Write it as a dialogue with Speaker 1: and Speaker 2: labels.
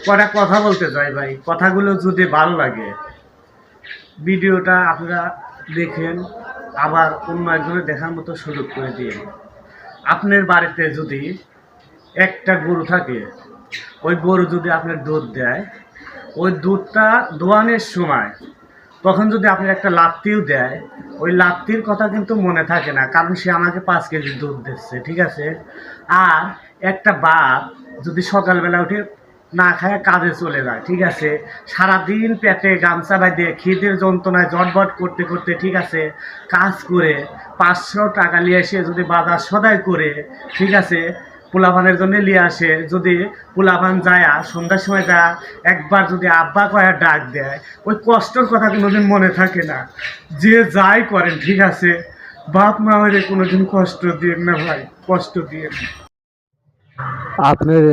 Speaker 1: কটা কথা বলতে চাই ভাই, কথাগুলো যদি ভালো লাগে ভিডিওটা আপনারা দেখেন, আবার অন্য একজনের দেখার মতো সুযোগ করে দিন। আপনার বাড়িতে যদি একটা গরু থাকে, ওই গরু যদি আপনার দুধ দেয়, ওই দুধটা দোয়ানোর সময় তখন যদি আপনার একটা লাত্তিও দেয়, ওই লাত্তির কথা কিন্তু মনে থাকে না, কারণ সে আমাকে 5 কেজি দুধ দিচ্ছে, ঠিক আছে। আর একটা বাপ যদি সকালবেলা উঠে না খায় কাজে চলে যায়, ঠিক আছে, সারাদিন পেটে গামছা বাঁধে খিদের যন্ত্রণায় জটবট করতে করতে, ঠিক আছে, কাজ করে 500 টাকা নিয়ে এসে যদি বাজার সদাই করে, ঠিক আছে, পোলাপানের জন্য নিয়ে আসে, যদি পোলাপান যায় সন্ধ্যার সময় যায় একবার যদি আব্বা কয়া ডাক দেয়, ওই কষ্টর কথা কোনোদিন মনে থাকে না। যে যাই করেন, ঠিক আছে, বাপ মা হয়ে কোনোদিন কষ্ট দিয়ে না ভাই, কষ্ট দিয়ে।
Speaker 2: আপনার